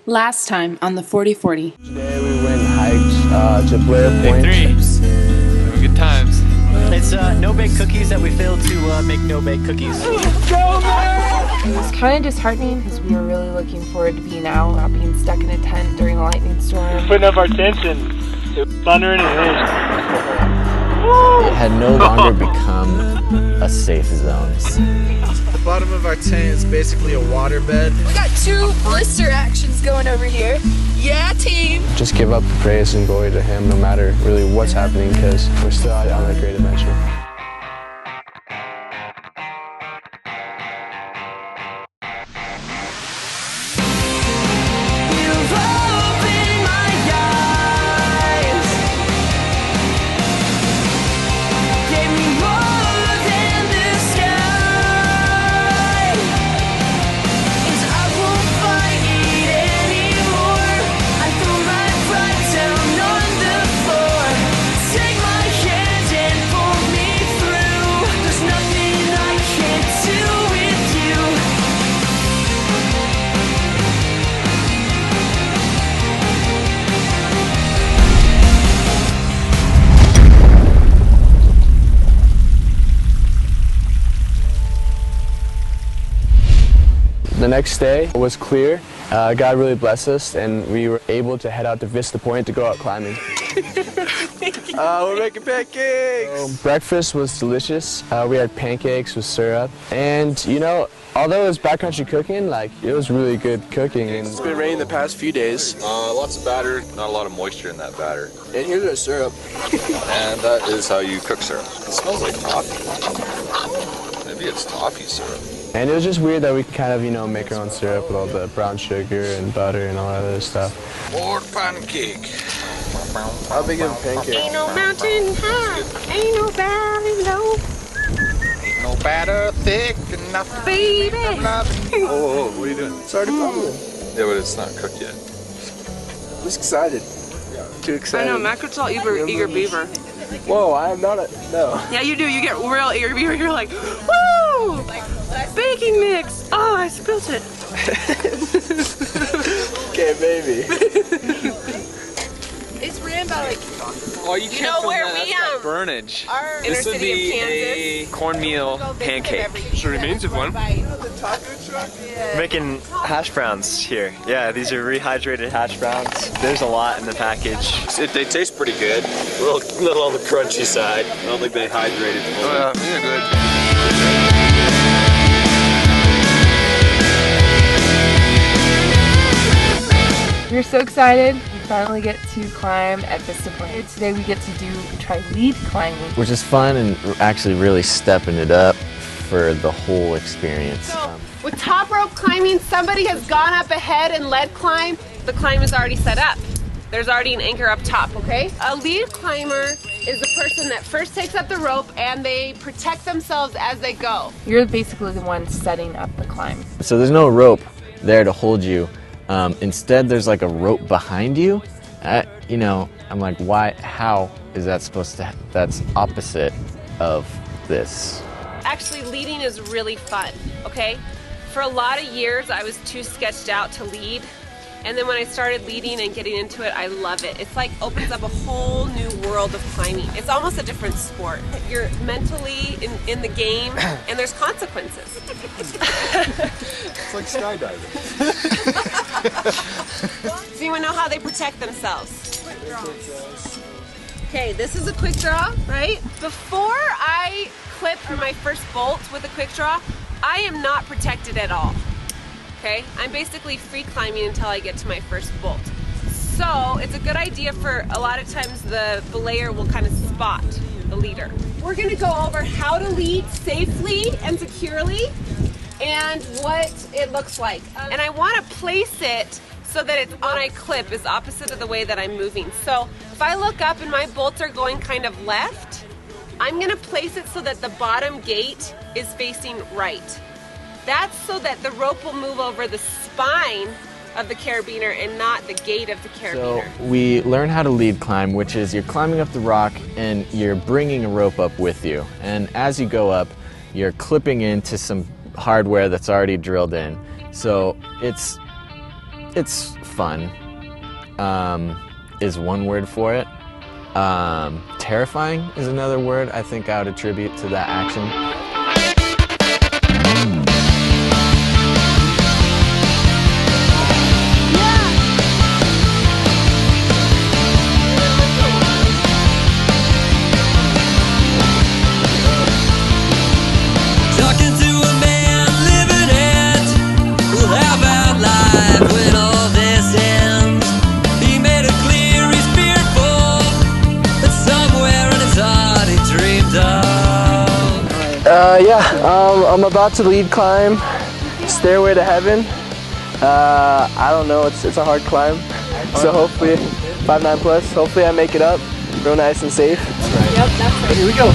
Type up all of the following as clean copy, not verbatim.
Last time on the 4040. Today we went and hiked to Blair Point. Day 3. Having good times. It's no-bake cookies that we failed to make no-bake cookies. It was kind of disheartening because we were really looking forward to being out, not being stuck in a tent during a lightning storm. Putting up our tents and it was thundering and raining. It had no longer become a safe zone. The bottom of our tent is basically a waterbed. We got 2 blister actions going over here. Yeah, team! Just give up the praise and glory to Him no matter really what's happening, because we're still out on a great adventure. The next day was clear. God really blessed us, and we were able to head out to Vista Point to go out climbing. We're making pancakes! So, breakfast was delicious. We had pancakes with syrup, and you know, although it was backcountry cooking, like it was really good cooking. And It's been raining the past few days. Lots of batter, not a lot of moisture in that batter. And here's our syrup. And that is how you cook syrup. It smells like toffee. Maybe it's toffee syrup. And it was just weird that we could kind of, you know, make our own syrup with all the brown sugar and butter and all that other stuff. More pancake. How big is a pancake? Ain't no mountain high, ain't no valley low. Ain't no batter thick enough. Baby! Oh, what are you doing? It's already bubbling. Yeah, but it's not cooked yet. I'm just excited. Too excited. I know, Matt gets all eager beaver. Whoa, I am not no. Yeah, you do. You get real eager beaver. You're like, woo! Baking mix! Oh, I spilled it. Okay, baby. It's ran by like, Oh, you you know where we burnage. our This would city be of a Kansas. cornmeal pancake. Sure remains of one. Making hash browns here. Yeah, these are rehydrated hash browns. There's a lot in the package. They taste pretty good. A little on the crunchy side. I don't think they hydrated. Oh, yeah, these are good. We're so excited. We finally get to climb at Vista Point. Today we get to try lead climbing. Which is fun and actually really stepping it up for the whole experience. So, with top rope climbing, somebody has gone up ahead and led climb. The climb is already set up. There's already an anchor up top, okay? A lead climber is the person that first takes up the rope and they protect themselves as they go. You're basically the one setting up the climb. So there's no rope there to hold you. Instead, there's like a rope behind you. You know, I'm like, why? How is that supposed to? That's opposite of this. Actually, leading is really fun, okay? For a lot of years, I was too sketched out to lead. And then when I started leading and getting into it, I love it. It's like opens up a whole new world of climbing. It's almost a different sport. You're mentally in the game, and there's consequences. It's like skydiving. Does anyone know how they protect themselves? Okay, this is a quick draw, right? Before I clip my first bolt with a quick draw, I am not protected at all. Okay, I'm basically free climbing until I get to my first bolt. So it's a good idea for a lot of times the belayer will kind of spot the leader. We're gonna go over how to lead safely and securely and what it looks like. And I wanna place it so that it's on a clip is opposite of the way that I'm moving. So if I look up and my bolts are going kind of left, I'm gonna place it so that the bottom gate is facing right. That's so that the rope will move over the spine of the carabiner and not the gate of the carabiner. So we learn how to lead climb, which is you're climbing up the rock and you're bringing a rope up with you. And as you go up, you're clipping into some hardware that's already drilled in. So it's fun is one word for it. Terrifying is another word I think I would attribute to that action. I'm about to lead climb Stairway to Heaven. I don't know, it's a hard climb. So hopefully, 5'9" plus, hopefully I make it up real nice and safe. Yep, that's right. Here we go.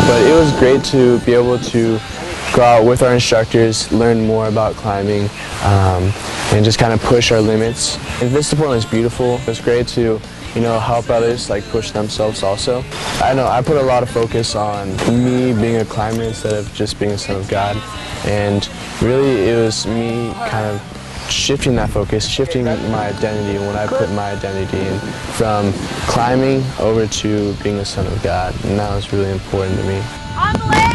But it was great to be able to go out with our instructors, learn more about climbing, and just kind of push our limits. And Vista Portland is beautiful. It's great to help others push themselves also. I know I put a lot of focus on me being a climber instead of just being a son of God. And really it was me kind of shifting that focus, shifting my identity when I put my identity in from climbing over to being a son of God. And that was really important to me. On the leg!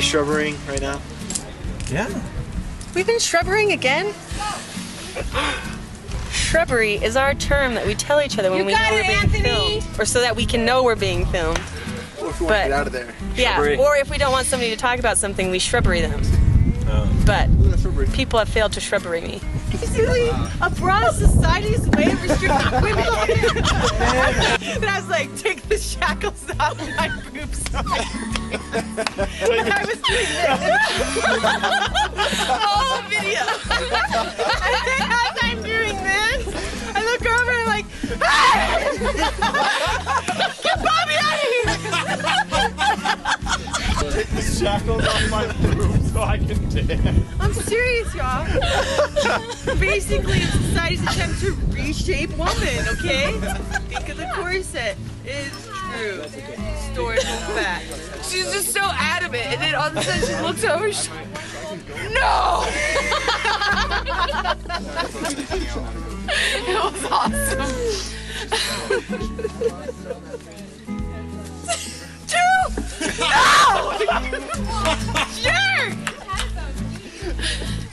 Shrubberying right now? Yeah. We've been shrubberying again? Shrubbery is our term that we tell each other when we know we're being filmed. Or so that we can know we're being filmed. Or if we want to get out of there. Yeah, Shrubbery. or if we don't want somebody to talk about something, we shrubbery them. But people have failed to shrubbery me. Basically, a broad society's way of restricting women. And I was like, take the shackles off my boobs. So I was doing this. Whole video. And then as I'm doing this, I look over and I'm like, hey! Get Bobby out of here! Take the shackles off my boobs so I can dance. I'm serious, y'all. Basically, it's society's attempt to reshape woman, okay? Think of the corset. It's true. Historical fact. She's just so adamant, and then all of a sudden she looks over and she's like, no! It was awesome. No! Jerk!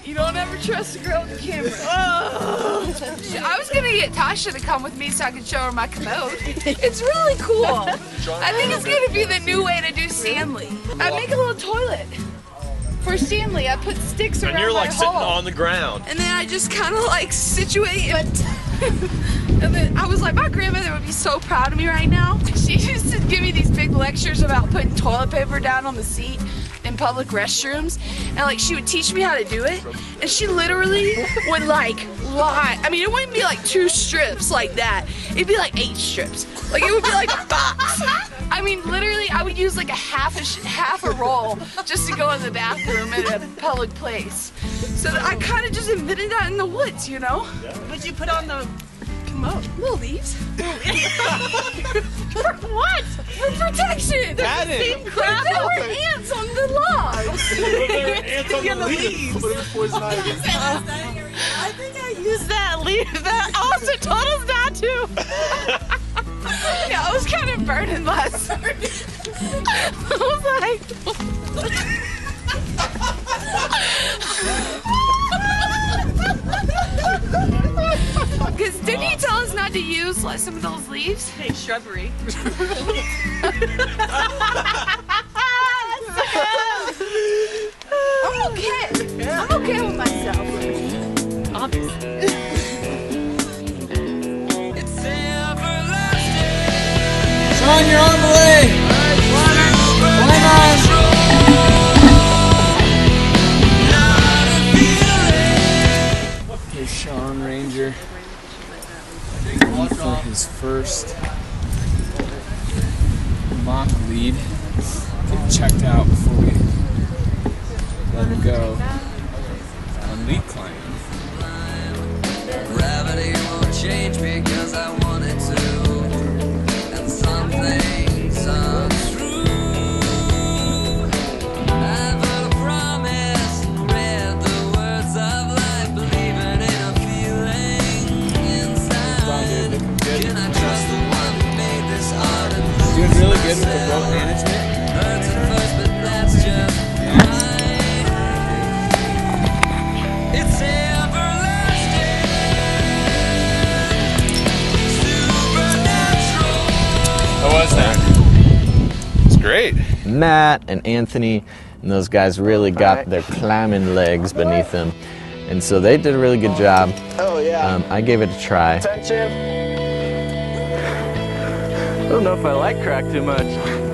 You don't ever trust a girl with a camera. Oh. I was gonna get Tasha to come with me so I could show her my commode. It's really cool. I think it's gonna be the new way to do Stanley. I make a little toilet for Stanley. I put sticks around my hole. And you're like sitting on the ground. And then I just kind of like situate it. And then I was like, my grandmother would be so proud of me right now. She used to give me these big lectures about putting toilet paper down on the seat in public restrooms. And like she would teach me how to do it. And she literally would like lie. I mean, it wouldn't be like 2 strips like that. It'd be like 8 strips. Like it would be like a box. I mean, literally, I would use like a half a roll just to go in the bathroom at a public place. So I kind of just invented that in the woods, you know? What'd you put on the commode? Little leaves. For what? For protection. That There is. were ants on the logs. There were ants on the leaves. But it was poison ivy. I think I used that leaf. That also totals that too. Yeah, I was kind of burning last. I was like. Didn't you tell us not to use like some of those leaves? Hey, shrubbery. I'm okay. I'm okay with myself. Obviously. Sean, you're on the way. Climb on. Here's Sean Ranger for his first mock lead. Get checked out before we let him go on lead climbing. Gravity won't change because I want it to. And some things are true. I've a promise, read the words of life, believing in a feeling inside. Can I trust the one who made this art? Doing really good with the rope management. Hurts at first, but that's just fine. It's everlasting. How was that? It's great. Matt and Anthony and those guys really got their climbing legs beneath them, and so they did a really good job. Oh yeah. I gave it a try. Attention. I don't know if I like crack too much.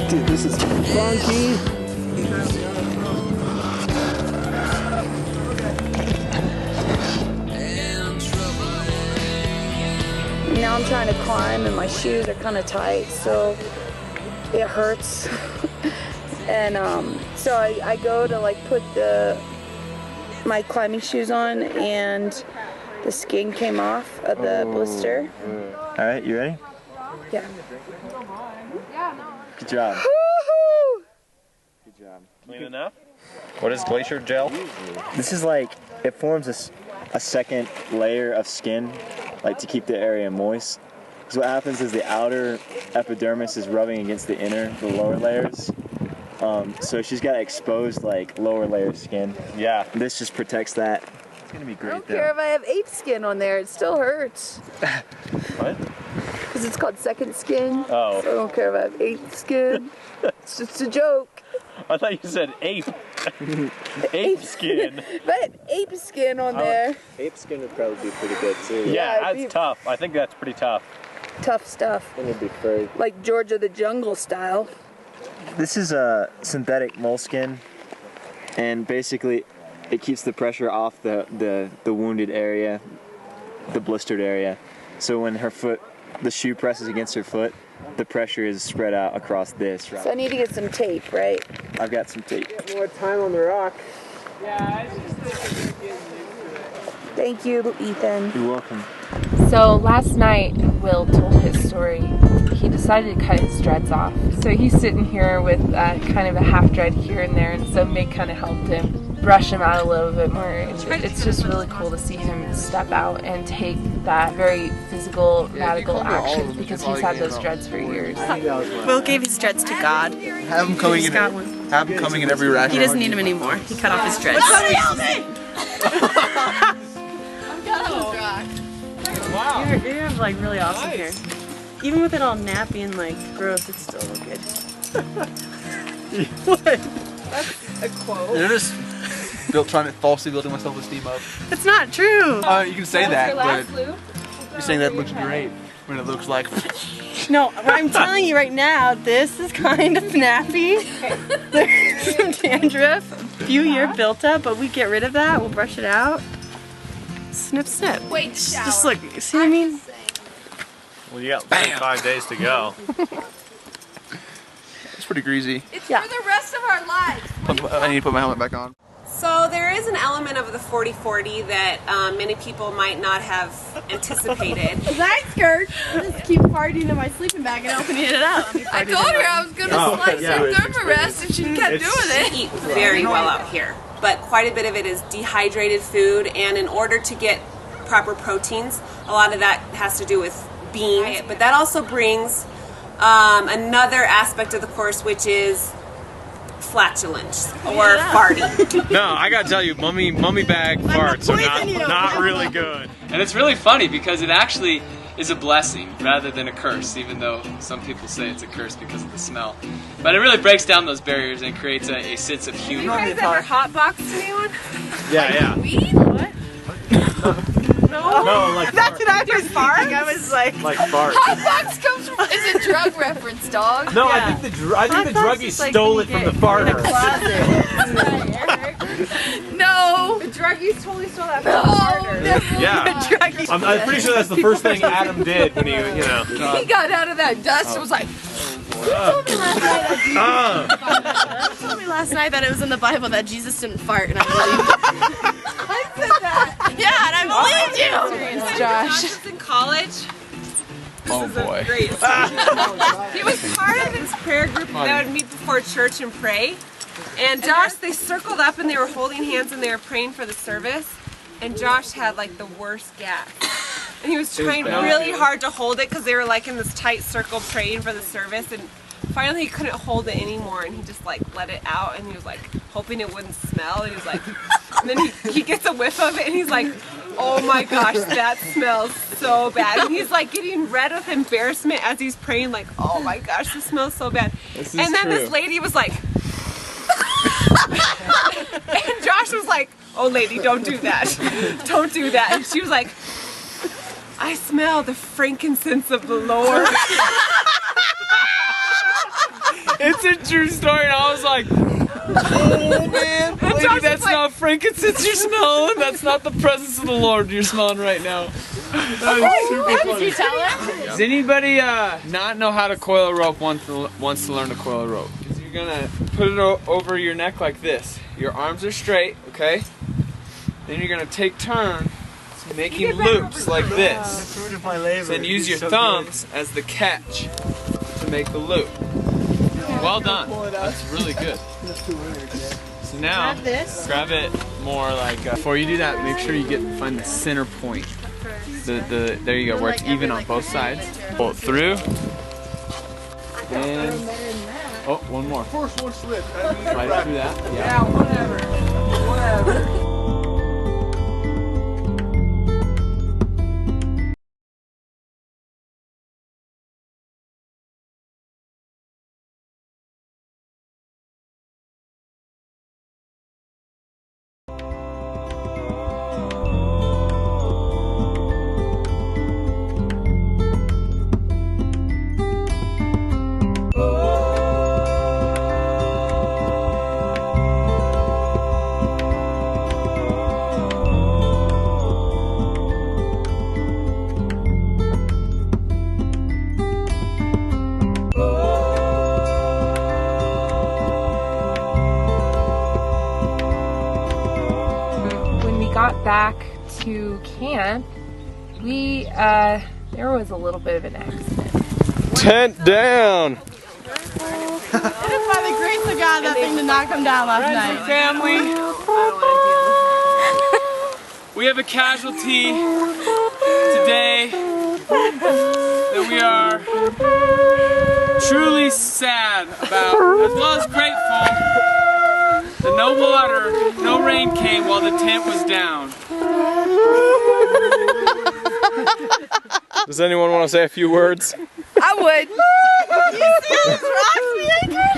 Dude, this is funky. Now I'm trying to climb and my shoes are kind of tight, so it hurts. And so I go to like put my climbing shoes on, and the skin came off of the blister. All right, you ready? Yeah. Good job. Good job. Clean enough? What is glacier gel? This is like, it forms a second layer of skin, like to keep the area moist. So what happens is the outer epidermis is rubbing against the lower layers. So she's got exposed like lower layer skin. Yeah. This just protects that. It's gonna be great. I don't care if I have ape skin on there, it still hurts. What? Because it's called second skin. Oh. So I don't care if I have ape skin. It's just a joke. I thought you said ape. Ape skin. If I had ape skin on there. Ape skin would probably be pretty good too. Yeah, that's tough. I think that's pretty tough. Tough stuff. I think it'd be furry. Like Georgia the Jungle style. This is a synthetic moleskin, and basically it keeps the pressure off the wounded area, the blistered area. So when the shoe presses against her foot, the pressure is spread out across this. Right? So I need to get some tape, right? I've got some tape. More time on the rock. Thank you, Ethan. You're welcome. So last night, Will told his story. He decided to cut his dreads off. So he's sitting here with kind of a half dread here and there, and so Meg kind of helped him brush him out a little bit more. It's just really cool to see him step out and take that very physical, radical action, because he's had those dreads for years. Will gave his dreads to God. Have him coming in. Have him coming in every rack. He doesn't need them anymore. He cut off his dreads. Wow. You have like really awesome hair. Even with it all nappy and like gross, it still look good. What? That's a quote. You're just trying to falsely building my self-esteem up. It's not true. You can say that, but you're saying that looks great when it looks like. No, I'm telling you right now, this is kind of nappy. There's some dandruff, a few year built up, but we get rid of that. We'll brush it out. Snip, snip. Wait, shower. Just look. See what I mean? Well, you got 5 days to go. It's pretty greasy. It's for the rest of our lives. I need to put my helmet back on. So there is an element of the 40-40 that many people might not have anticipated. Thanks, Kurt. I just keep farting in my sleeping bag and opening it up. I told her I was going to slice her thermorest and she kept doing it. We eat very well out here, but quite a bit of it is dehydrated food, and in order to get proper proteins, a lot of that has to do with beans. But that also brings another aspect of the course, which is flatulent or farty. No, I gotta tell you, mummy bag farts are not really good. And it's really funny because it actually is a blessing rather than a curse, even though some people say it's a curse because of the smell. But it really breaks down those barriers and creates a sense of humor. Have you guys ever hotboxed anyone? Yeah. Weed? What? No, like That's what I was fart. thinking. I was like fart. Hotbox comes from is a drug reference, dog. No, I think the druggie stole it from the farter. No. The druggies totally stole that from the farter. Yeah. I'm pretty sure that's the first thing Adam did when he He got out of that dust and was like. You told me last night that it was in the Bible that Jesus didn't fart, and I believed. I said that. Yeah, and I believed you. When Josh was in college. Oh boy. Great. He was part of this prayer group that would meet before church and pray. And Josh, they circled up and they were holding hands and they were praying for the service. And Josh had like the worst gas. And he was trying really hard to hold it because they were like in this tight circle praying for the service. And finally he couldn't hold it anymore and he just like let it out and he was like hoping it wouldn't smell. And he was like, and then he gets a whiff of it and he's like, oh my gosh, that smells so bad. And he's like getting red with embarrassment as he's praying like, oh my gosh, this smells so bad. And then this lady was like, and Josh was like, oh lady, don't do that. Don't do that. And she was like, I smell the frankincense of the Lord. It's a true story, and I was like, oh man, lady, that's not frankincense you're smelling. That's not the presence of the Lord you're smelling right now. That is super funny. Did you tell her? Does anybody not know how to coil a rope wants to learn to coil a rope? You're gonna put it over your neck like this. Your arms are straight, okay? Then you're gonna take turns making loops like this. Then use your thumbs as the catch to make the loop. Well done. That's really good. So now, grab it more like. Before you do that, make sure you find the center point. There you go, where it's even on both sides. Pull it through. And one more. First one slipped. Right through that. Yeah, whatever. Back to camp, there was a little bit of an accident. Tent down. It was by the grace of God that thing did not come down last night. Family, we have a casualty today that we are truly sad about, as well as grateful. The no water, no rain came while the tent was down. Does anyone want to say a few words? I would. You see those rocks, Bianca?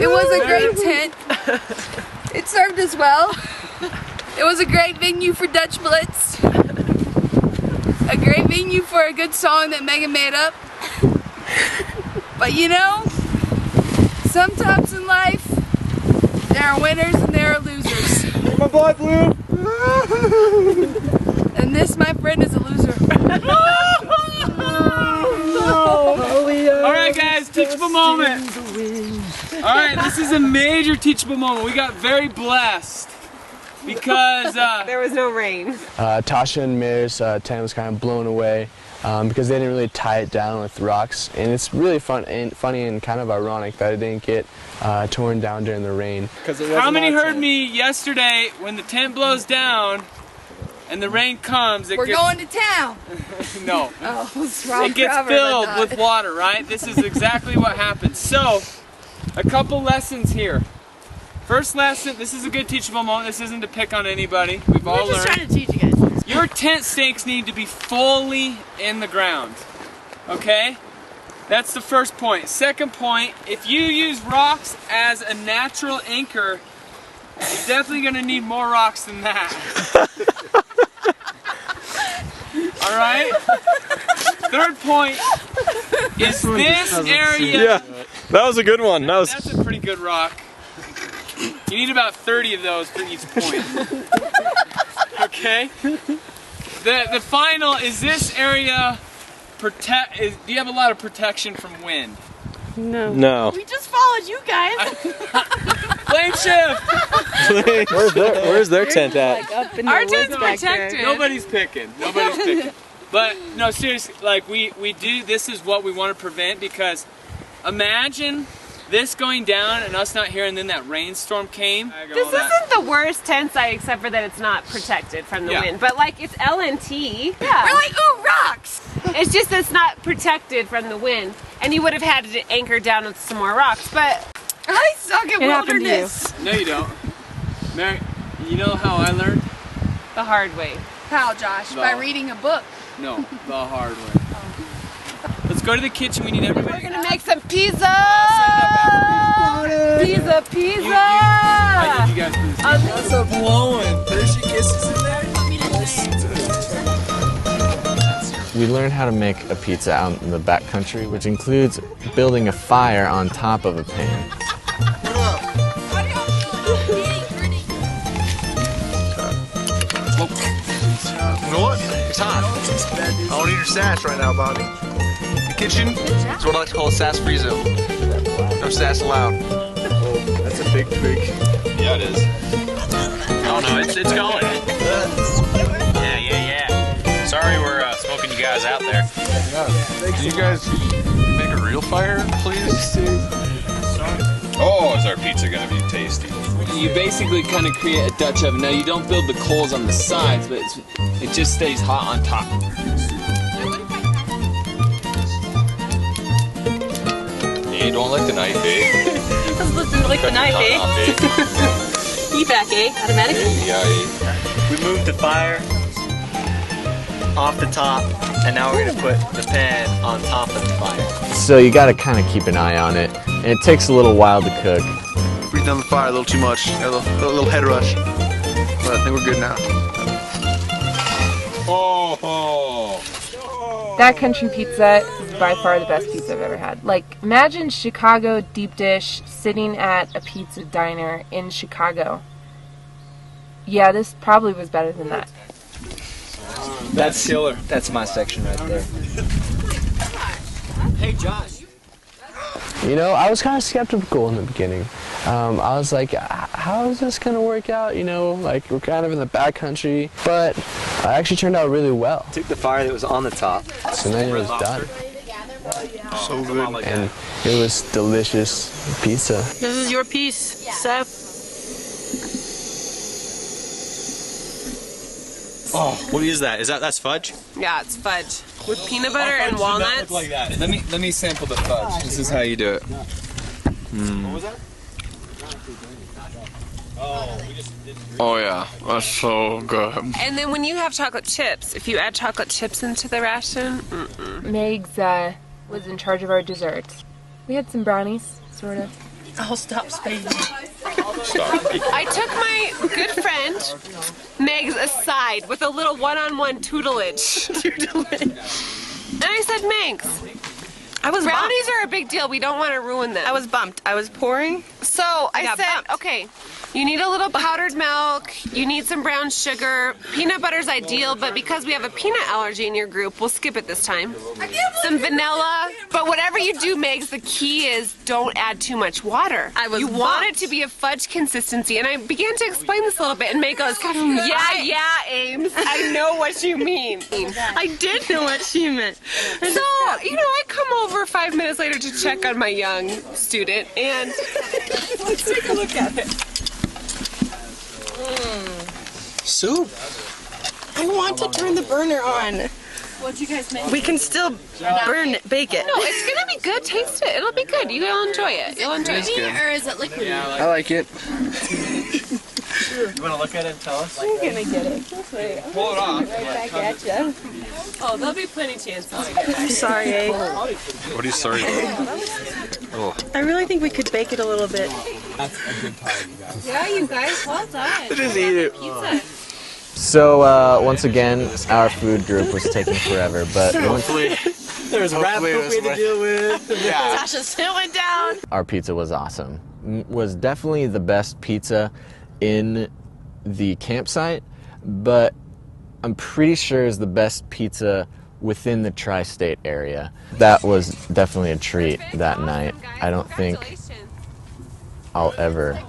It was a great tent. It served us well. It was a great venue for Dutch Blitz. A great venue for a good song that Megan made up. But you know, sometimes in life, there are winners and there are losers. My blood blue. And this, my friend, is a loser. Alright guys, teachable moment. Alright, this is a major teachable moment. We got very blessed because there was no rain. Tasha and Mayor's tent was kind of blown away because they didn't really tie it down with rocks. And it's really funny and kind of ironic that it didn't get torn down during the rain. How many heard me yesterday when the tent blows down and the rain comes? We're going to town. No. Oh, it gets filled with water, right? This is exactly what happens. So, a couple lessons here. First lesson, this is a good teachable moment. This isn't to pick on anybody. We've all learned. We're just trying to teach you guys. Your tent stakes need to be fully in the ground. Okay? That's the first point. Second point, if you use rocks as a natural anchor, you're definitely going to need more rocks than that. Alright? Third point is this area. Yeah, that was a good one. That's a pretty good rock. You need about 30 of those for each point. Okay? The final is this area do you have a lot of protection from wind? No. No. We just followed you guys. Flame shift! Where's their tent at? Like up in Our the tent's woods back protected. there. Nobody's picking. Nobody's picking. But no, seriously, like we do, this is what we want to prevent, because imagine this going down and us not here, and then that rainstorm came. This isn't the worst tent site, except for that it's not protected from the wind. But like, it's LNT. Yeah. We're like, ooh, rocks. It's just that it's not protected from the wind. And you would have had to anchor down with some more rocks, but I suck at wilderness. No, you don't. Mary, you know how I learned? the hard way. How, Josh? By reading a book. No, the hard way. Let's go to the kitchen. We need everybody. We're gonna make some pizza! Pizza, pizza! I need you guys to That's a blowing. Hershey Kisses in there. We learned how to make a pizza out in the backcountry, which includes building a fire on top of a pan. You know what? It's hot. I don't need your sass right now, Bobby. The kitchen is what I like to call a sass-free zone. No sass allowed. Oh, that's a big twig. Yeah, it is. Oh no, it's going. Yeah. Sorry we're smoking you guys out there. Can you guys make a real fire, please? Oh, is our pizza gonna be tasty? You basically kind of create a Dutch oven. Now you don't build the coals on the sides, but it just stays hot on top. Yeah, you don't like the knife, eh? I was listening to like the knife, eh? Feedback, eh? Automatically? Yeah, We moved the fire off the top, and now we're gonna put the pan on top of the fire. So you gotta kind of keep an eye on it, and it takes a little while to cook. Breathe down the fire a little too much. Got a little head rush. But I think we're good now. Oh. Backcountry pizza is by far the best pizza I've ever had. Like, imagine Chicago deep dish sitting at a pizza diner in Chicago. Yeah, this probably was better than that. That's killer. That's my section right there. Hey, Josh. You know, I was kind of skeptical in the beginning. I was like, how is this going to work out? You know, like, we're kind of in the backcountry, but it actually turned out really well. Took the fire that was on the top, so then it was done. So good. And it was delicious pizza. This is your piece, Seth. Oh, what is that? That's fudge? Yeah, it's fudge with peanut butter and walnuts. Like that. Let me sample the fudge. This is how you do it. What was that? Oh yeah, that's so good. And then when you have chocolate chips, if you add chocolate chips into the ration, Megs was in charge of our desserts. We had some brownies, sort of. I'll stop spacing. I took my good friend Megs aside with a little one-on-one tutelage. And I said, Megs, brownies are a big deal. We don't want to ruin them. I was bumped. I was pouring. So I said, okay, you need a little powdered milk, you need some brown sugar, peanut butter's ideal, but because we have a peanut allergy in your group, we'll skip it this time. Some vanilla, but whatever you do, Megs, the key is don't add too much water. You want it to be a fudge consistency, and I began to explain this a little bit, and Meg goes, yeah, Ames, I know what you mean. I did know what she meant. So, I come over 5 minutes later to check on my young student, and let's take a look at it. Soup. I want to turn the burner on. What'd you guys make? We can still bake it. No, it's gonna be good. Taste it. It'll be good. You'll enjoy it. You'll enjoy it. Or is it liquid? I like it. You want to look at it and tell us? I'm gonna get it. Just wait. Pull it off. Right back at you. Oh, there'll be plenty of chances. I'm sorry, Abe. What are you sorry about? Oh. I really think we could bake it a little bit. That's a good time, you guys. Yeah, you guys, well done. Just eat it. Pizza. So once again, our food group was taking forever, but Hopefully, There's rat poop we had to deal with. yeah. Tasha's feeling down. our pizza was awesome. Was definitely the best pizza in the campsite, but I'm pretty sure is the best pizza within the tri-state area. That was definitely a treat that night. I don't think I'll ever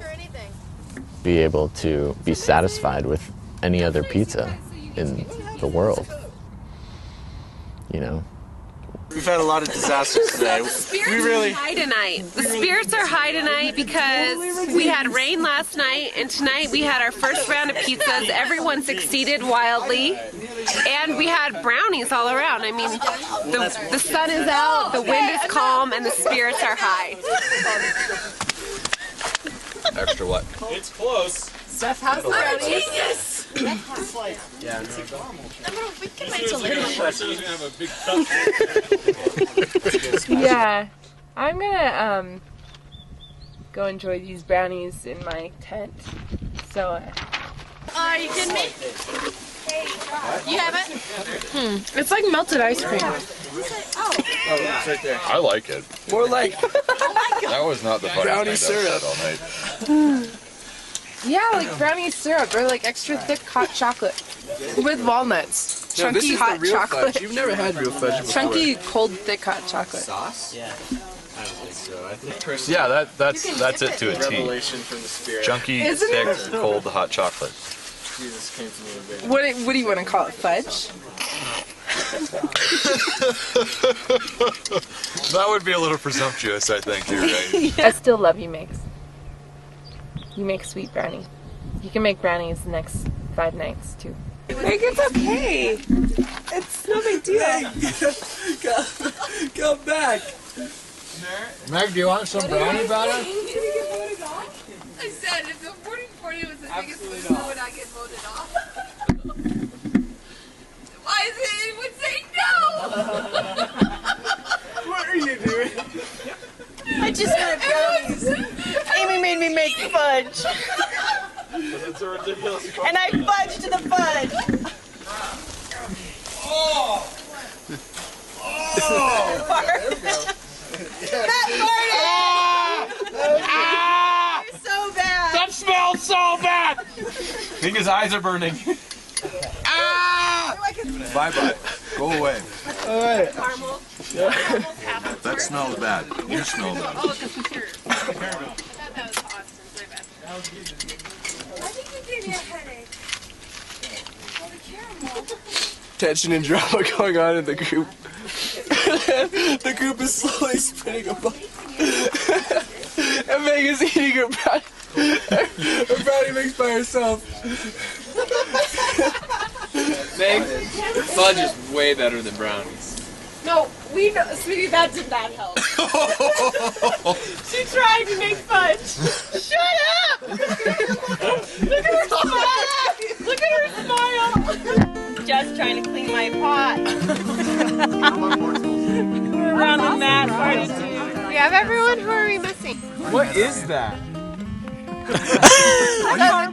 be able to be satisfied with any other pizza in the world. You know? We've had a lot of disasters today. We really high tonight. The spirits are high tonight because we had rain last night, and tonight we had our first round of pizzas. Everyone succeeded wildly, and we had brownies all around. I mean, the sun is out, the wind is calm, and the spirits are high. Extra what? It's close. Steph has the brownies. Genius! Yeah, We can make some little Yeah, I'm gonna go enjoy these brownies in my tent. So. Are you kidding me? You have it? It's like melted ice cream. Oh, it's right there. I like it. More like That was not the brownie funniest thing I've syrup. said all night. Yeah, like brownie syrup or like extra thick hot chocolate with walnuts. No, Chunky this is hot the real chocolate. fudge. You've never had real fudge before. Chunky cold thick hot chocolate. Sauce? Yeah. I don't think so. I think Yeah, that's it to a T. Revelation from the spirit. Chunky, Isn't thick, it? cold hot chocolate. Jesus came to me a bit. What do you want to call it? Fudge? That would be a little presumptuous, I think. You're right. I still love you, Mix. You make sweet brownie. You can make brownies the next 5 nights too. Like, it's okay. It's no big deal. Come back. Meg, do you want some brownie batter? I said if the 40-40 was the biggest loser, would I get voted off? Why is it anyone say no? What are you doing? I just got brownies. Amy made me make fudge. It's a ridiculous And I fudged the fudge. Oh! That farted! You're so bad. That smells so bad! I think his eyes are burning. Bye-bye. Go away. Alright. Caramel. That smells bad. You smell bad. Oh, it's a computer. That was awesome. Very bad. I think you gave me a headache. Well, the caramel. Tension and drama going on in the group. The group is slowly spreading apart. And Meg is eating her brownie mix by herself. Meg, fudge is way better than brownies. No, we know, sweetie, that did not help. She tried to make fudge. Shut up! Look at her smile! Look at her smile! Just trying to clean my pot. We're around the mat. We have everyone. Who are we missing? What is that?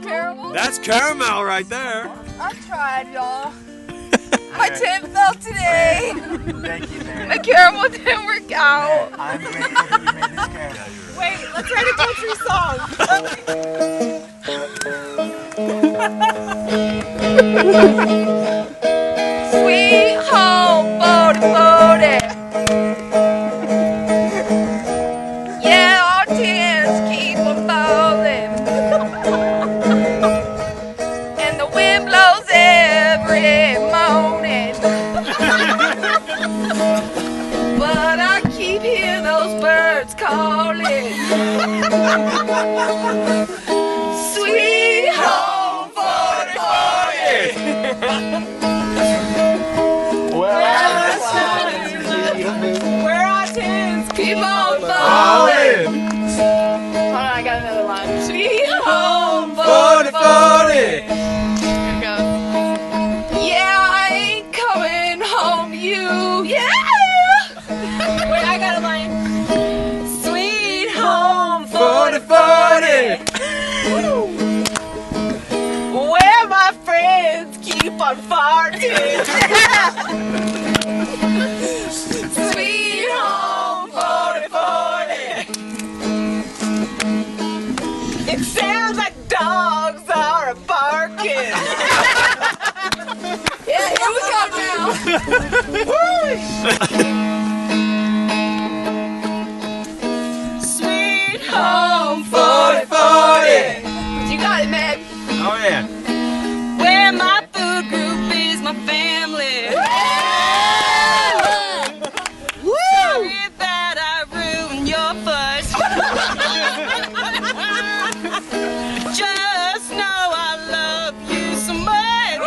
Caramel? That's caramel right there. I tried, y'all. My tent fell today. Thank you, man. The caramel didn't work out. I'm grateful that you made this caramel. Wait, let's write a country song. Sweet home, boaty, boaty. Yeah, our tents keep on falling. And the wind blows every morning. But I keep hearing those birds calling. Sweet home, 40-40. Well, keep on falling. Hold on, I got another line. Sweet home 4040. Here it goes. Yeah, I ain't coming home, you. Yeah. Wait, I got a line. Sweet home 4040. Where my friends keep on farting. Sweet home 4040. It sounds like dogs are barking. Yeah, here we go now. Sweet home 4040. You got it, man. Oh yeah. Where my food group is my family. Sorry that I ruined your fudge. Just know I love you so much.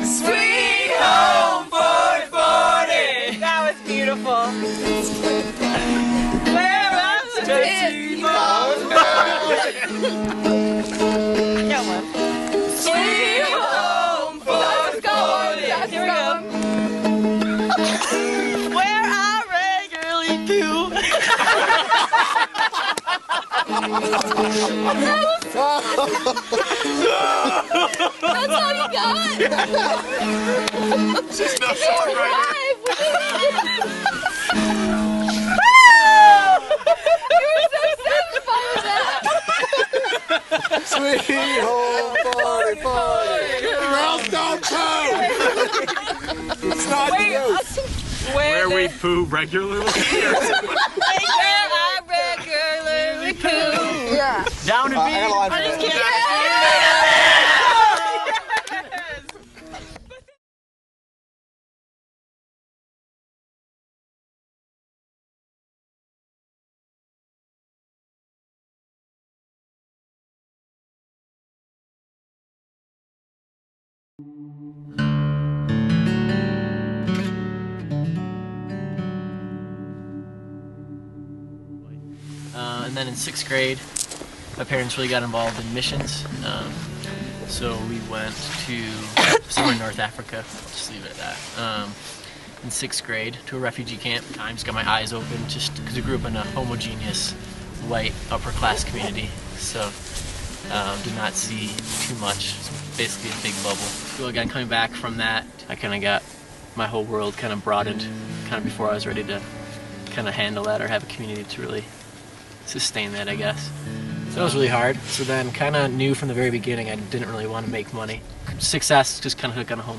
Sweet home 4040. That was beautiful. Where I'm Sweet home 4040. Here we go. Where I regularly poo. That's all you got? Just no song right. You were so satisfied with that. Sweet home 4040. Girls don't poo. It's not true. Where we poo regularly. Where I regularly poo. Yeah. Down to I'm just kidding. And then in 6th grade, my parents really got involved in missions. So we went to somewhere in North Africa. I'll just leave it at that. In 6th grade, to a refugee camp. I just got my eyes open just because we grew up in a homogeneous, white, upper-class community. So did not see too much. It's basically a big bubble. So again, coming back from that, I kind of got my whole world kind of broadened kind of before I was ready to kind of handle that or have a community to really sustain that, I guess. So that was really hard. So then kind of knew from the very beginning I didn't really want to make money. Success just kind of took on a whole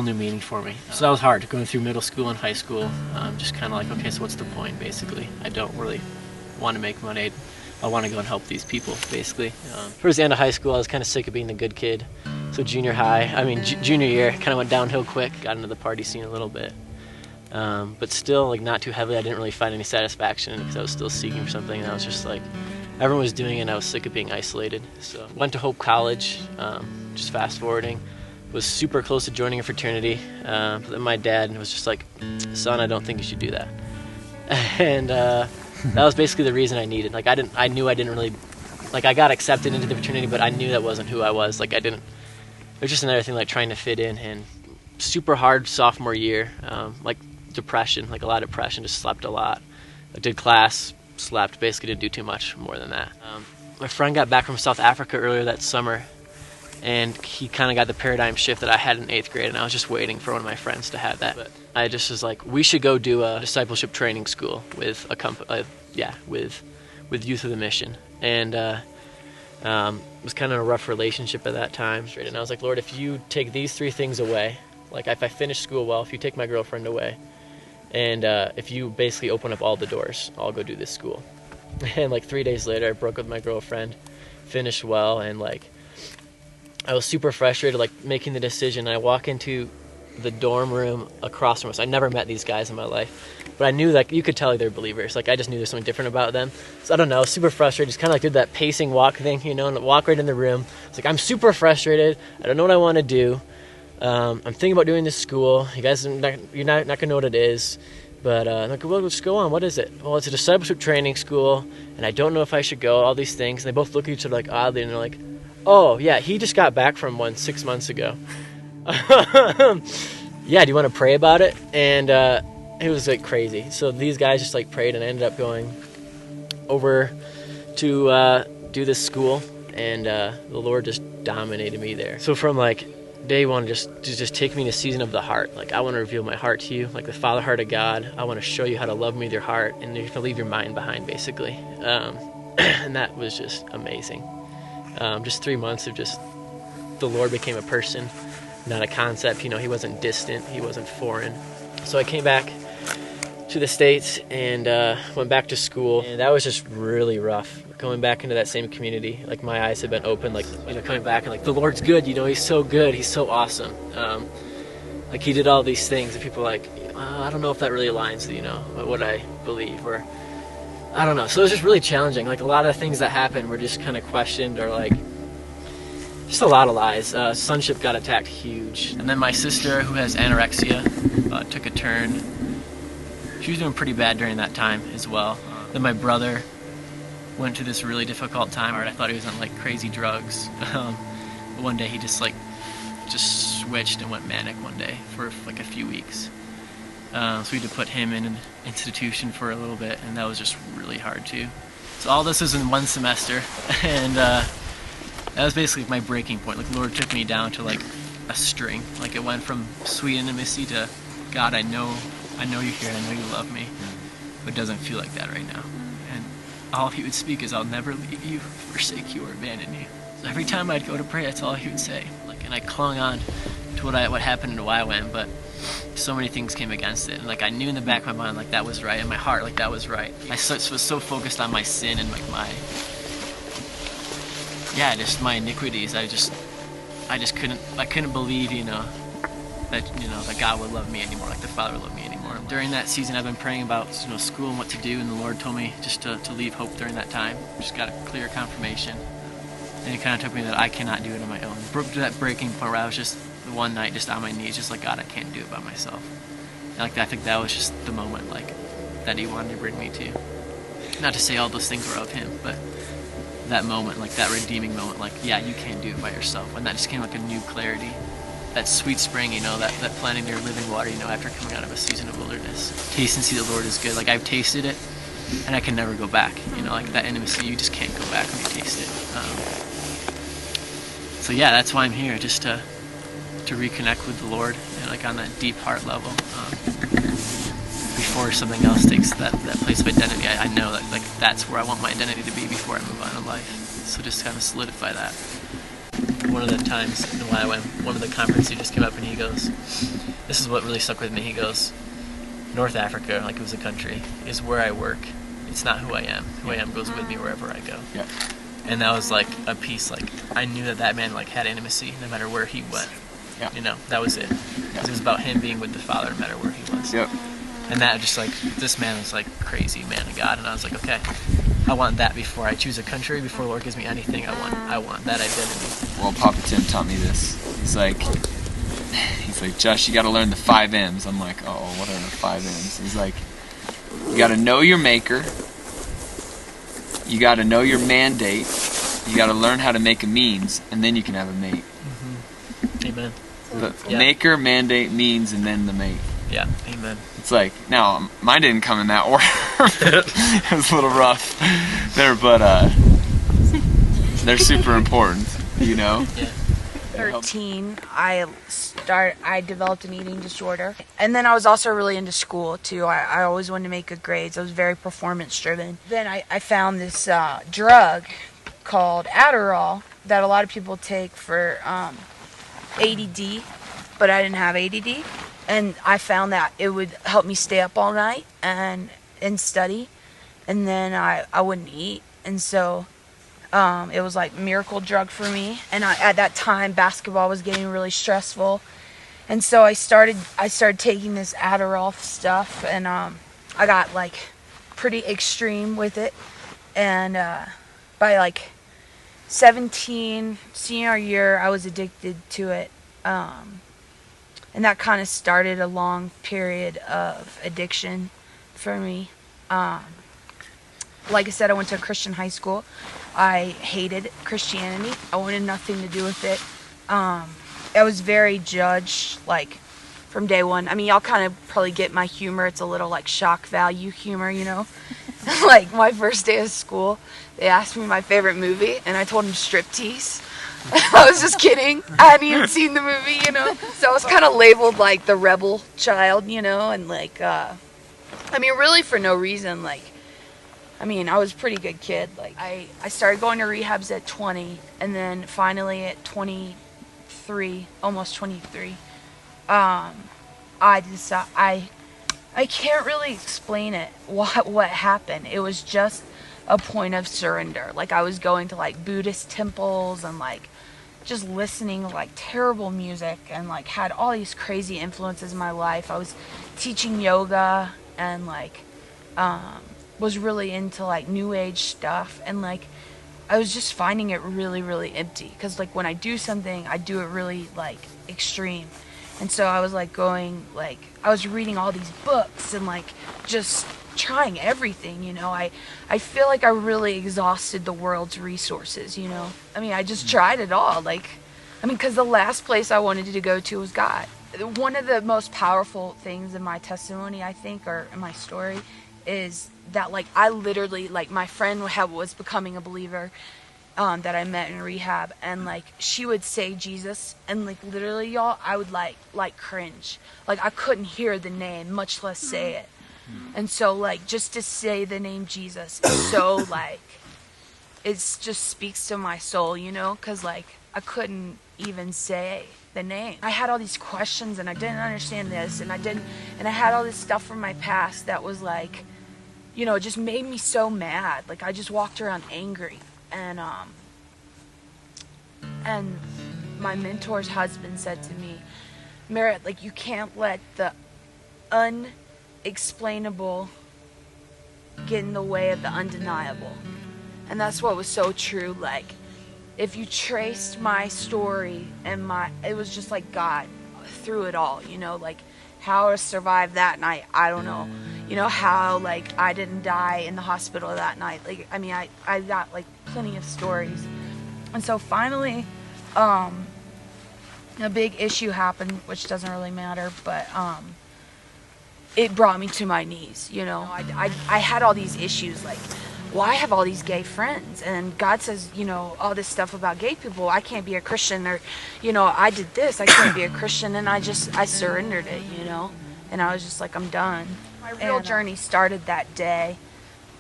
new meaning for me. So that was hard, going through middle school and high school. Just kind of like, okay, so what's the point, basically? I don't really want to make money. I want to go and help these people, basically. Towards the end of high school, I was kind of sick of being the good kid. So junior year, kind of went downhill quick, got into the party scene a little bit. But still, like, not too heavily. I didn't really find any satisfaction because I was still seeking for something, and I was just like, everyone was doing it, and I was sick of being isolated. So went to Hope College, just fast forwarding. Was super close to joining a fraternity, but then my dad was just like, son, I don't think you should do that. And that was basically the reason I needed. Like, I knew I didn't really, like, I got accepted into the fraternity, but I knew that wasn't who I was. Like, it was just another thing, like, trying to fit in. And super hard sophomore year, like, depression, like a lot of depression, just slept a lot. I did class, slept, basically didn't do too much more than that. My friend got back from South Africa earlier that summer, and he kind of got the paradigm shift that I had in 8th grade, and I was just waiting for one of my friends to have that. But I just was like, we should go do a discipleship training school with a with Youth of the Mission. And it was kind of a rough relationship at that time. And I was like, Lord, if you take these 3 things away, like if I finish school well, if you take my girlfriend away, and if you basically open up all the doors, I'll go do this school. And like 3 days later, I broke with my girlfriend, finished well, and like I was super frustrated, like making the decision. I walk into the dorm room across from us. I never met these guys in my life, but I knew, like, you could tell they're believers. Like, I just knew there's something different about them. So I don't know, super frustrated. Just kind of like did that pacing walk thing, you know, and walk right in the room. It's like, I'm super frustrated. I don't know what I want to do. I'm thinking about doing this school. You guys, you're not gonna know what it is, but I'm like, well, let's go on. What is it? Well, it's a discipleship training school, and I don't know if I should go. All these things, and they both look at each other like oddly, and they're like, oh yeah, he just got back from one 6 months ago. Yeah, do you want to pray about it? And it was like crazy. So these guys just like prayed, and I ended up going over to do this school, and the Lord just dominated me there. So from like day one, just take me in a season of the heart. Like, I want to reveal my heart to you, like the Father heart of God. I want to show you how to love me with your heart, and you're gonna leave your mind behind, basically. And that was just amazing. Just 3 months of just the Lord became a person, not a concept. You know, he wasn't distant, he wasn't foreign. So I came back to the States and went back to school, and that was just really rough. Going back into that same community, like my eyes had been opened, like, you know, coming back and like, the Lord's good, you know, he's so good, he's so awesome. Like, he did all these things, and people are like, I don't know if that really aligns with, you know, what I believe, or I don't know. So it was just really challenging. Like, a lot of things that happened were just kind of questioned, or like, just a lot of lies. Sonship got attacked huge. And then my sister, who has anorexia, took a turn. She was doing pretty bad during that time as well. Then my brother went to this really difficult time where I thought he was on like crazy drugs. But one day he just switched and went manic one day for like a few weeks. So we had to put him in an institution for a little bit, and that was just really hard too. So all this was in one semester, and that was basically my breaking point. Like, the Lord took me down to like a string. Like, it went from sweet intimacy to, God, I know you're here, I know you love me, but it doesn't feel like that right now. And all he would speak is, I'll never leave you, forsake you, or abandon you. So every time I'd go to pray, that's all he would say. Like, and I clung on to what happened in YWAM, but so many things came against it. And like, I knew in the back of my mind, like, that was right. In my heart, like, that was right. I was so focused on my sin and like my iniquities. I couldn't believe, you know, that God would love me anymore, like the Father would love me anymore. During that season, I've been praying about, you know, school and what to do, and the Lord told me just to leave hope during that time. Just got a clear confirmation, and it kind of took me that I cannot do it on my own. Broke to that breaking point where I was just one night just on my knees, just like, God, I can't do it by myself. And like, I think that was just the moment, like, that He wanted to bring me to. Not to say all those things were of Him, but that moment, like that redeeming moment, like, yeah, you can't do it by yourself. And that just came like a new clarity. That sweet spring, you know, that planting near living water, you know, after coming out of a season of wilderness. Taste and see the Lord is good. Like, I've tasted it, and I can never go back. You know, like that intimacy, you just can't go back when you taste it. So yeah, that's why I'm here, just to reconnect with the Lord, and like on that deep heart level. Before something else takes that place of identity, I know that like that's where I want my identity to be before I move on in life. So just kind of solidify that. One of the times in YWAM, one of the conferences, he just came up and he goes, this is what really stuck with me. He goes, North Africa, like it was a country, is where I work. It's not who I am. Who I am goes with me wherever I go. Yeah. And that was like a piece, like I knew that man like had intimacy no matter where he went. Yeah. You know, that was it. Yeah. It was about him being with the Father no matter where he was. Yep. And that just like, this man was like crazy man of God, and I was like, okay, I want that before I choose a country, before the Lord gives me anything. I want that identity. Well, Papa Tim taught me this. He's like, Josh, you got to learn the 5 M's. I'm like, oh, what are the 5 M's? He's like, you got to know your maker. You got to know your mandate. You got to learn how to make a means, and then you can have a mate. Mm-hmm. Amen. The maker, mandate, means, and then the mate. Yeah, amen. It's like, now, mine didn't come in that order. It was a little rough there, but they're super important, you know? Yeah. 13, I developed an eating disorder. And then I was also really into school, too. I always wanted to make good grades. I was very performance-driven. Then I found this drug called Adderall that a lot of people take for ADD, but I didn't have ADD. And I found that it would help me stay up all night and study, and then I wouldn't eat. And so it was like a miracle drug for me. And at that time, basketball was getting really stressful, and so I started taking this Adderall stuff, and I got like pretty extreme with it. And by like 17, senior year, I was addicted to it. And that kind of started a long period of addiction for me. Like I said, I went to a Christian high school. I hated Christianity. I wanted nothing to do with it. I was very judged, like, from day one. I mean, y'all kind of probably get my humor. It's a little, like, shock value humor, you know? Like, my first day of school, they asked me my favorite movie, and I told them Striptease. I was just kidding. I hadn't even seen the movie, you know? So I was kind of labeled, like, the rebel child, you know? And, like, I mean, really for no reason, like, I mean, I was a pretty good kid. Like, I started going to rehabs at 20, and then finally at 23, almost 23, I decided, I can't really explain it, what happened. It was just a point of surrender. Like, I was going to, like, Buddhist temples and, like, just listening to, like, terrible music and, like, had all these crazy influences in my life. I was teaching yoga and, like, was really into, like, new age stuff, and, like, I was just finding it really, really empty, because, like, when I do something, I do it really, like, extreme. And so I was, like, going, like, I was reading all these books and, like, just trying everything, you know. I feel like I really exhausted the world's resources, you know. I mean, I just tried it all, like, I mean, because the last place I wanted to go to was God. One of the most powerful things in my testimony, I think, or in my story, is that, like, I literally, like, my friend was becoming a believer that I met in rehab, and, like, she would say Jesus, and, like, literally, y'all, I would, like cringe. Like, I couldn't hear the name, much less say it. And so, like, just to say the name Jesus is so, like, it just speaks to my soul, you know, because, like, I couldn't even say the name. I had all these questions, and I didn't understand this, and I had all this stuff from my past that was, like, you know, it just made me so mad. Like, I just walked around angry. And my mentor's husband said to me, Merritt, like, you can't let the unexplainable get in the way of the undeniable. And that's what was so true. Like, if you traced my story and it was just like God through it all, you know, like how I survived that night, I don't know. You know, how, like, I didn't die in the hospital that night. Like, I mean, I got, like, plenty of stories. And so finally, a big issue happened, which doesn't really matter, but it brought me to my knees, you know. I had all these issues, like, well, I have all these gay friends, and God says, you know, all this stuff about gay people, I can't be a Christian, or, you know, I did this, I can't be a Christian, and I surrendered it, you know. And I was just like, I'm done. My real journey started that day,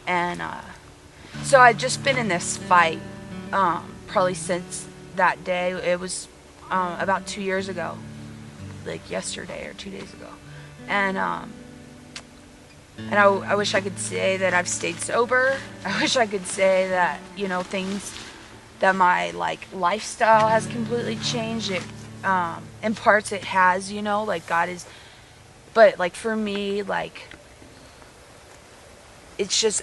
and so I'd just been in this fight probably since that day. It was about 2 years ago, like yesterday or 2 days ago, and I wish I could say that I've stayed sober. I wish I could say that, you know, things, that my, like, lifestyle has completely changed. It in parts it has, you know, like, God is, but, like, for me, like, it's just,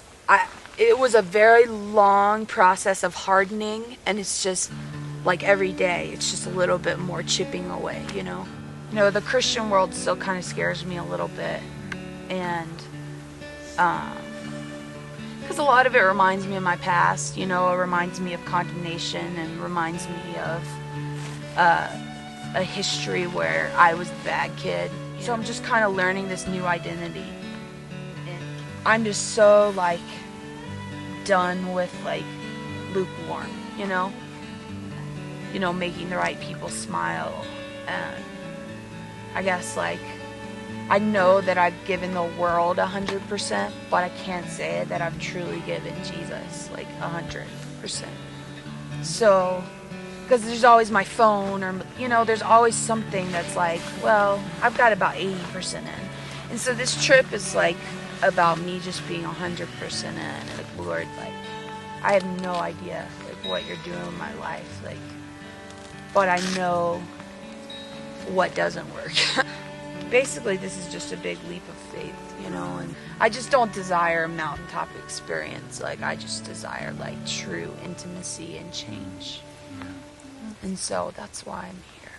it was a very long process of hardening, and it's just, like, every day, it's just a little bit more chipping away, you know? You know, the Christian world still kind of scares me a little bit, and, because a lot of it reminds me of my past, you know, it reminds me of condemnation, and reminds me of a history where I was the bad kid. So I'm just kind of learning this new identity. And I'm just so, like, done with, like, lukewarm, you know? You know, making the right people smile. And I guess, like, I know that I've given the world 100%, but I can't say that I've truly given Jesus, like, 100%. So, because there's always my phone, or, you know, there's always something that's like, well, I've got about 80% in. And so this trip is, like, about me just being 100% in. And, like, Lord, like, I have no idea, like, what you're doing in my life, like, but I know what doesn't work. Basically, this is just a big leap of faith, you know, and I just don't desire a mountaintop experience. Like, I just desire, like, true intimacy and change. And so that's why I'm here.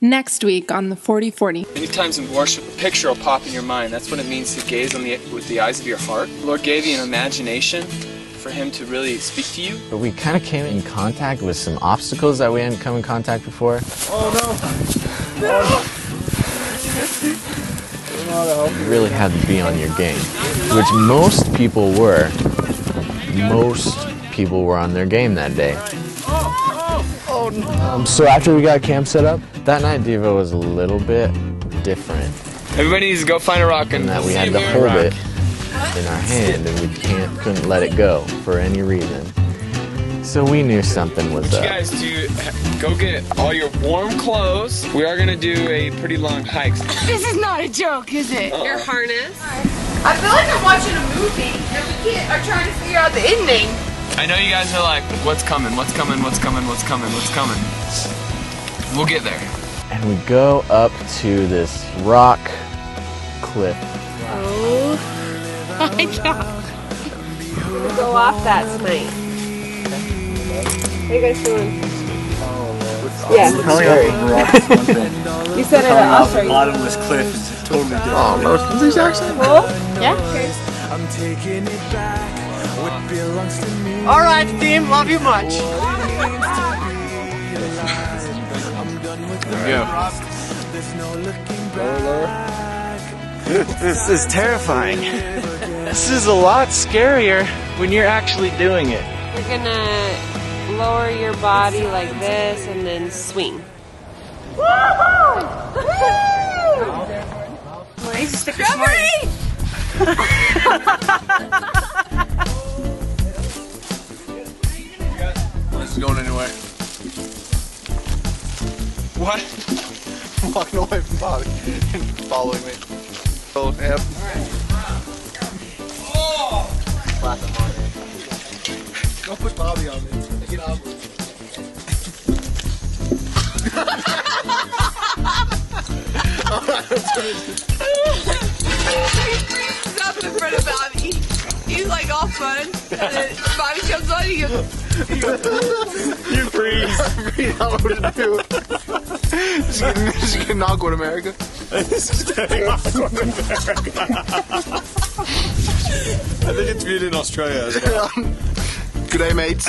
Next week on the 4040. Many times in worship, a picture will pop in your mind. That's what it means to gaze on with the eyes of your heart. The Lord gave you an imagination for Him to really speak to you. But we kind of came in contact with some obstacles that we hadn't come in contact before. Oh no! You really had to be on your game, which most people were. Most people were on their game that day. So after we got camp set up, that night Devo was a little bit different. Everybody needs to go find a rock and that we had to hold it in our hand and we couldn't let it go for any reason. So we knew something was up. You guys go get all your warm clothes. We are gonna do a pretty long hike. This is not a joke, is it? Your harness. I feel like I'm watching a movie and we are trying to figure out the ending. I know you guys are like, what's coming, what's coming, what's coming, what's coming, what's coming. We'll get there. And we go up to this rock cliff. Oh my God. We'll go off that tonight. How you guys doing? Yeah. You said it off the bottomless cliff is totally different. Oh, no, it's the exact same. Cool? Yeah. Okay. I'm taking it back. What belongs to me. All right, team. Love you much. There we go. This is terrifying. This is a lot scarier when you're actually doing it. You're gonna lower your body like this and then swing. Nice sticker smarty. This is going anywhere. What? I'm walking away from Bobby and following me. Oh, yep. Oh! Don't put Bobby on me. Get off me. He's up in front of Bobby. He's like all fun. And then Bobby jumps on and he goes, You freeze. Freeze. How would it do? This is getting awkward, America. This is getting awkward, America. I think it's viewed in Australia as well. Good day, mates.